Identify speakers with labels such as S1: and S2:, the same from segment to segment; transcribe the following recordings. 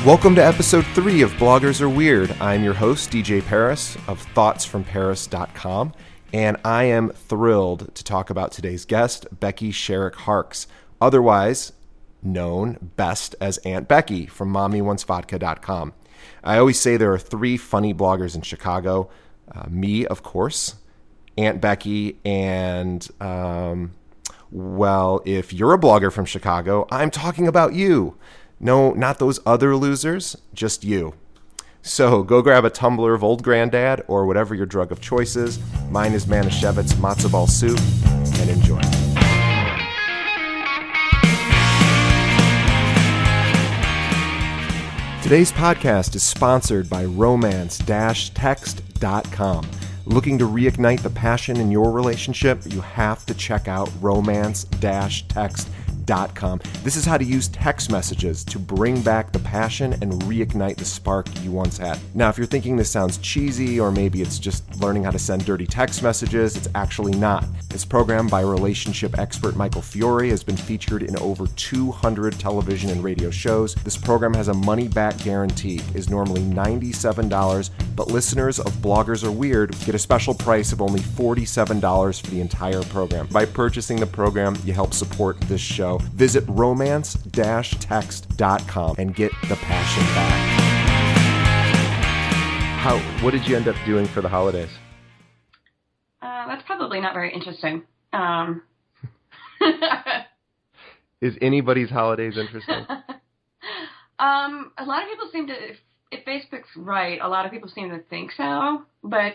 S1: Welcome to episode 3 of Bloggers Are Weird. I'm your host, DJ Paris of thoughtsfromparis.com, and I am thrilled to talk about today's guest, Becky Sherrick Harks, otherwise known best as Aunt Becky from MommyWantsVodka.com. I always say there are 3 funny bloggers in Chicago. Me, of course, Aunt Becky, and, well, if you're a blogger from Chicago, I'm talking about you. No, not those other losers, just you. So go grab a tumbler of Old Granddad or whatever your drug of choice is. Mine is Manischewitz matzo ball soup, and enjoy. Today's podcast is sponsored by romance-text.com. Looking to reignite the passion in your relationship? You have to check out romance-text.com. This is how to use text messages to bring back the passion and reignite the spark you once had. Now, if you're thinking this sounds cheesy or maybe it's just learning how to send dirty text messages, it's actually not. This program by relationship expert Michael Fiore has been featured in over 200 television and radio shows. This program has a money-back guarantee, is normally $97, but listeners of Bloggers Are Weird get a special price of only $47 for the entire program. By purchasing the program, you help support this show. Visit romance-text.com and get the passion back. What did you end up doing for the holidays?
S2: That's probably not very interesting.
S1: Is anybody's holidays interesting?
S2: A lot of people seem to, if Facebook's right, a lot of people seem to think so, but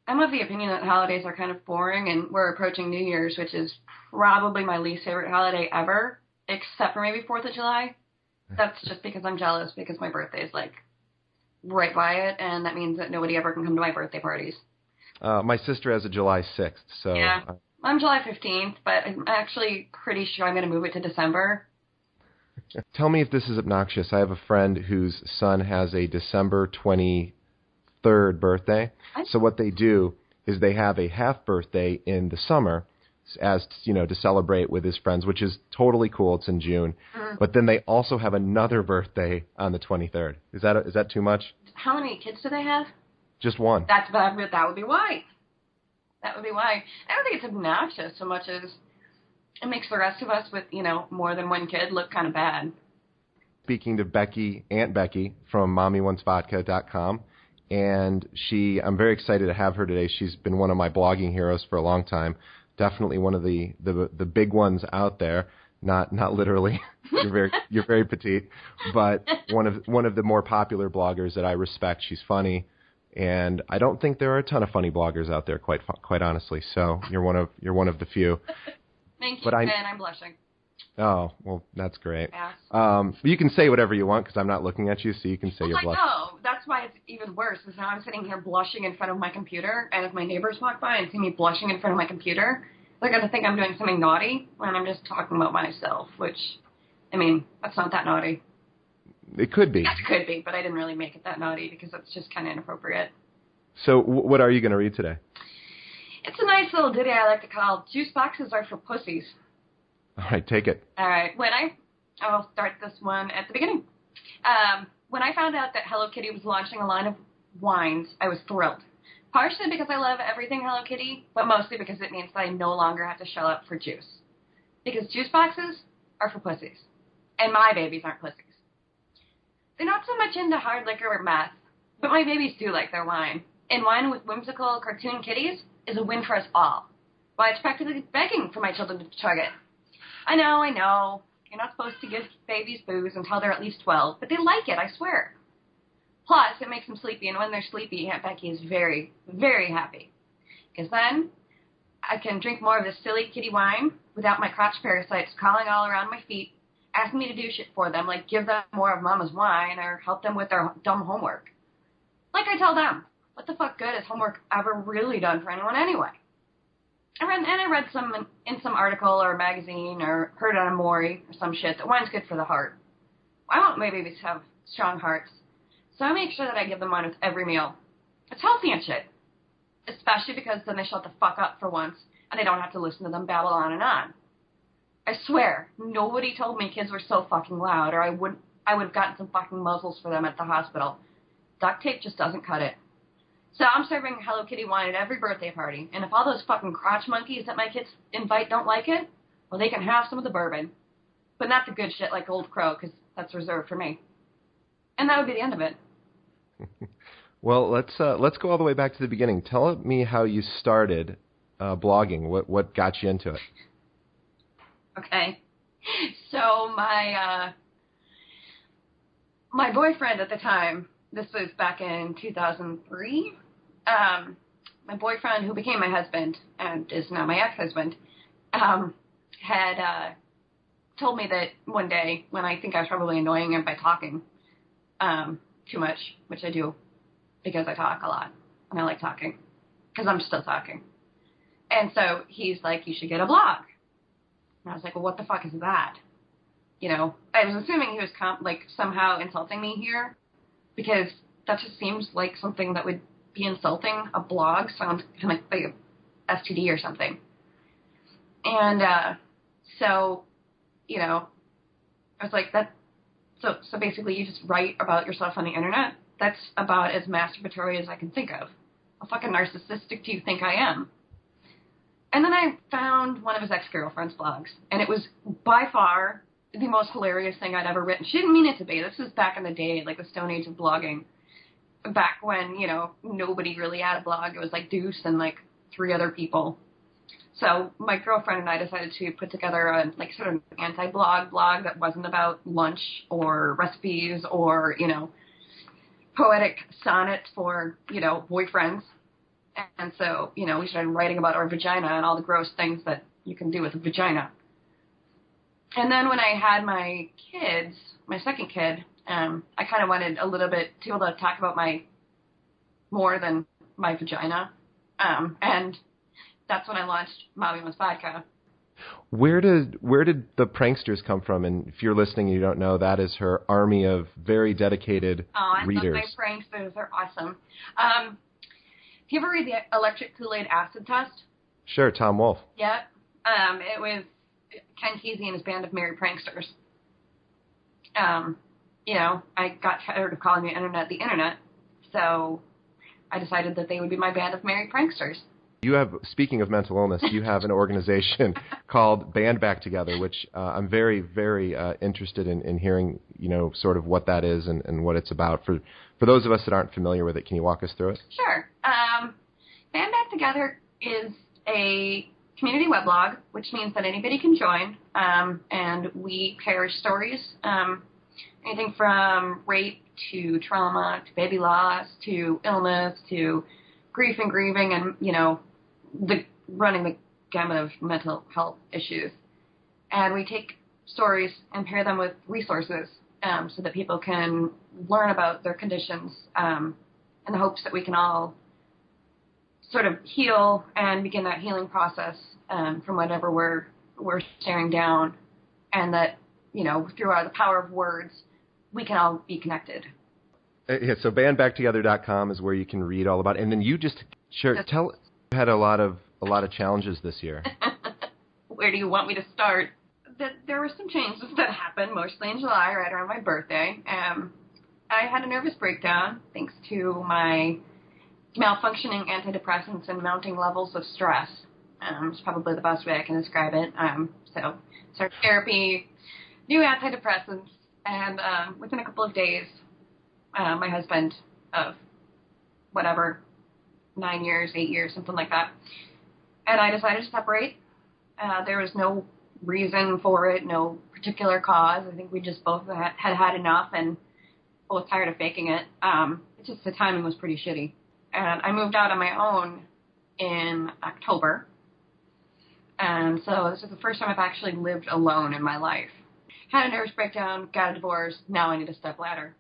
S2: I'm of the opinion that holidays are kind of boring, and we're approaching New Year's, which is probably my least favorite holiday ever, except for maybe 4th of July. That's just because I'm jealous, because my birthday is, like, right by it, and that means that nobody ever can come to my birthday parties.
S1: My sister has a July 6th, so...
S2: Yeah, I'm July 15th, but I'm actually pretty sure I'm going to move it to December.
S1: Tell me if this is obnoxious. I have a friend whose son has a December 23rd birthday. So what they do is they have a half birthday in the summer as, you know, to celebrate with his friends, which is totally cool. It's in June. Mm-hmm. But then they also have another birthday on the 23rd. Is that too much?
S2: How many kids do they have?
S1: Just one.
S2: That would be why. That would be why. I don't think it's obnoxious so much as it makes the rest of us with, you know, more than one kid look kind of bad.
S1: Speaking to Becky, Aunt Becky from MommyWantsVodka.com. And I'm very excited to have her today. She's been one of my blogging heroes for a long time. Definitely one of the big ones out there. Not literally. You're very petite, but one of the more popular bloggers that I respect. She's funny, and I don't think there are a ton of funny bloggers out there, quite honestly. So you're one of the few.
S2: Thank you, and I'm blushing.
S1: Oh, well, that's great.
S2: Yes.
S1: You can say whatever you want because I'm not looking at you, so you can say you're blushing.
S2: No, that's why it's even worse, is now I'm sitting here blushing in front of my computer, and if my neighbors walk by and see me blushing in front of my computer, they're going to think I'm doing something naughty when I'm just talking about myself, which, I mean, that's not that naughty.
S1: It could be.
S2: It could be, but I didn't really make it that naughty because it's just kind of inappropriate.
S1: So what are you going to read today?
S2: It's a nice little ditty I like to call Juice Boxes Are for Pussies.
S1: All right, take it.
S2: All right. I'll start this one at the beginning. When I found out that Hello Kitty was launching a line of wines, I was thrilled. Partially because I love everything Hello Kitty, but mostly because it means that I no longer have to shell out for juice. Because juice boxes are for pussies. And my babies aren't pussies. They're not so much into hard liquor or meth, but my babies do like their wine. And wine with whimsical cartoon kitties is a win for us all. Why, it's practically begging for my children to chug it. I know. You're not supposed to give babies booze until they're at least 12, but they like it, I swear. Plus, it makes them sleepy, and when they're sleepy, Aunt Becky is very, very happy. Because then I can drink more of this silly kitty wine without my crotch parasites crawling all around my feet, asking me to do shit for them, like give them more of Mama's wine or help them with their dumb homework. Like I tell them, what the fuck good has homework ever really done for anyone anyway? I read in some article or magazine or heard on a Maury or some shit that wine's good for the heart. I want my babies to have strong hearts, so I make sure that I give them wine with every meal. It's healthy and shit, especially because then they shut the fuck up for once and I don't have to listen to them babble on and on. I swear, nobody told me kids were so fucking loud or I wouldn't I would have gotten some fucking muzzles for them at the hospital. Duct tape just doesn't cut it. So I'm serving Hello Kitty wine at every birthday party. And if all those fucking crotch monkeys that my kids invite don't like it, well, they can have some of the bourbon. But not the good shit like Old Crow, because that's reserved for me. And that would be the end of it.
S1: Well, let's go all the way back to the beginning. Tell me how you started blogging. What got you into it?
S2: Okay. So my boyfriend at the time, this was back in 2003, my boyfriend, who became my husband and is now my ex-husband, had told me that one day when I think I was probably annoying him by talking too much, which I do because I talk a lot and I like talking because I'm still talking. And so he's like, you should get a blog. And I was like, well, what the fuck is that? You know, I was assuming he was somehow insulting me here because that just seems like something that would be insulting. A blog sounds kind of like a STD or something. And so, you know, I was like, so basically you just write about yourself on the internet? That's about as masturbatory as I can think of. How fucking narcissistic do you think I am? And then I found one of his ex-girlfriend's blogs, and it was by far the most hilarious thing I'd ever written. She didn't mean it to be. This is back in the day, like the Stone Age of blogging. Back when, you know, nobody really had a blog. It was like Deuce and like 3 other people. So my girlfriend and I decided to put together a sort of anti-blog blog that wasn't about lunch or recipes or, you know, poetic sonnets for, you know, boyfriends. And so, you know, we started writing about our vagina and all the gross things that you can do with a vagina. And then when I had my kids, my second kid, I kind of wanted a little bit to be able to talk about more than my vagina. And that's when I launched MommyWantsVodka.
S1: Where did the pranksters come from? And if you're listening and you don't know, that is her army of very dedicated readers.
S2: I love my pranksters. They're awesome. Do you ever read the Electric Kool-Aid Acid Test?
S1: Sure, Tom Wolfe.
S2: Yeah. It was Ken Kesey and his band of merry pranksters. You know, I got tired of calling the internet, so I decided that they would be my band of merry pranksters.
S1: You have, speaking of mental illness, you have an organization called Band Back Together, which I'm very, very interested in hearing, you know, sort of what that is and what it's about. For those of us that aren't familiar with it, can you walk us through it?
S2: Sure. Band Back Together is a community weblog, which means that anybody can join, and we pair stories, anything from rape to trauma to baby loss to illness to grief and grieving and, you know, running the gamut of mental health issues. And we take stories and pair them with resources so that people can learn about their conditions in the hopes that we can all sort of heal and begin that healing process from whatever we're staring down, and that, you know, through the power of words, we can all be connected.
S1: Yeah, so bandbacktogether.com is where you can read all about it. And then you you had a lot of challenges this year.
S2: Where do you want me to start? There were some changes that happened, mostly in July, right around my birthday. I had a nervous breakdown thanks to my malfunctioning antidepressants and mounting levels of stress. It's probably the best way I can describe it. So started therapy, new antidepressants, and within a couple of days, my husband of whatever, 9 years, 8 years, something like that. And I decided to separate. There was no reason for it, no particular cause. I think we just both had enough and both tired of faking it. It's just the timing was pretty shitty. And I moved out on my own in October. And so this is the first time I've actually lived alone in my life. Had a nervous breakdown, got a divorce, now I need a stepladder.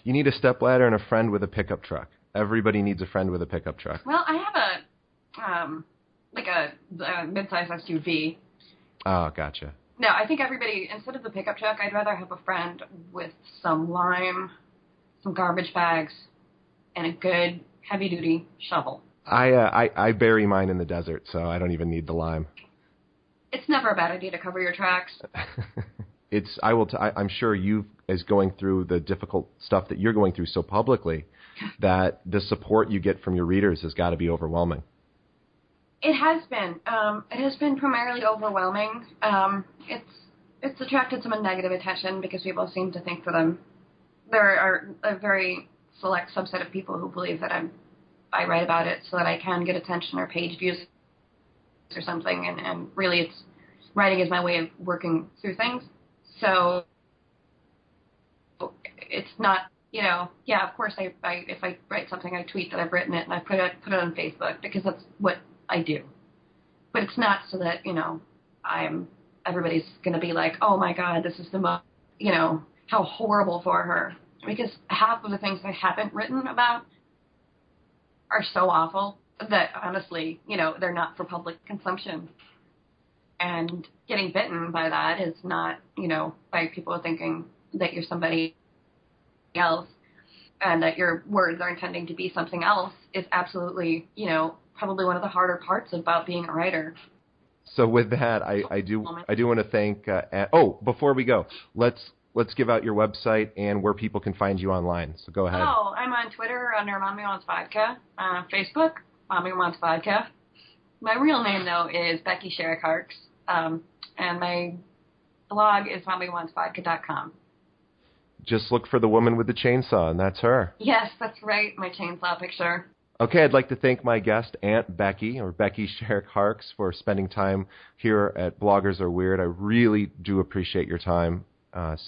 S1: You need a stepladder and a friend with a pickup truck. Everybody needs a friend with a pickup truck.
S2: Well, I have a mid-sized SUV.
S1: Oh, gotcha.
S2: No, I think everybody, instead of the pickup truck, I'd rather have a friend with some lime, some garbage bags, and a good heavy-duty shovel.
S1: I bury mine in the desert, so I don't even need the lime.
S2: It's never a bad idea to cover your tracks.
S1: I'm sure you, as going through the difficult stuff that you're going through so publicly, that the support you get from your readers has got to be overwhelming.
S2: It has been. It has been primarily overwhelming. It's attracted some negative attention because people seem to think for them. There are a very select subset of people who believe that I write about it so that I can get attention or page views or something, and really writing is my way of working through things. So it's not, yeah, of course if I write something, I tweet that I've written it and I put it on Facebook because that's what I do. But it's not so that, everybody's going to be like, oh my God, this is the most, how horrible for her. Because half of the things I haven't written about are so awful that honestly, they're not for public consumption. And getting bitten by that is not, by people thinking that you're somebody else and that your words are intending to be something else is absolutely, probably one of the harder parts about being a writer.
S1: So with that, I do want to thank. Before we go, let's give out your website and where people can find you online. So go ahead.
S2: Oh, I'm on Twitter under MommyWantsVodka. Facebook, MommyWantsVodka. My real name though is Becky Sherrick Harks, and my blog is MommyWantsVodka.com.
S1: Just look for the woman with the chainsaw, and that's her.
S2: Yes, that's right. My chainsaw picture.
S1: Okay, I'd like to thank my guest, Aunt Becky, or Becky Sherrick Harks, for spending time here at Bloggers Are Weird. I really do appreciate your time.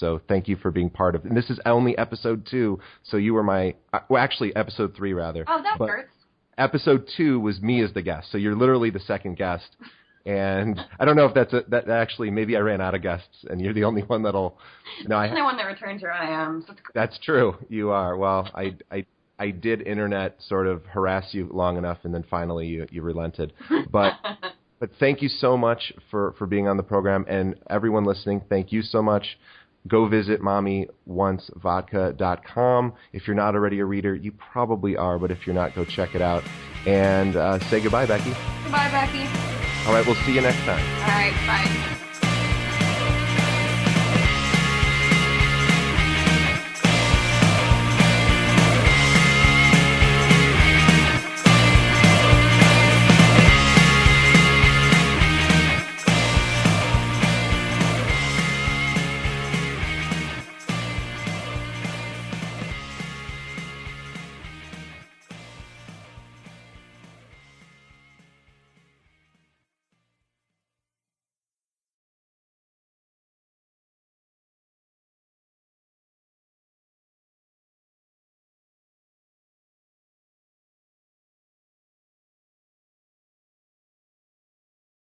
S1: So thank you for being part of it. And this is only episode 2, so you were actually episode 3, rather.
S2: Oh, that hurts.
S1: Episode 2 was me as the guest, so you're literally the second guest. And I don't know if that actually, maybe I ran out of guests, and you're the only one that'll... No,
S2: I'm the only one that returns your IMs.
S1: That's true. You are. Well, I did internet sort of harass you long enough, and then finally you relented. But thank you so much for being on the program, and everyone listening, thank you so much. Go visit MommyWantsVodka.com. If you're not already a reader, you probably are, but if you're not, go check it out. And say goodbye, Becky.
S2: Goodbye, Becky.
S1: All right, we'll see you next time.
S2: All right, bye.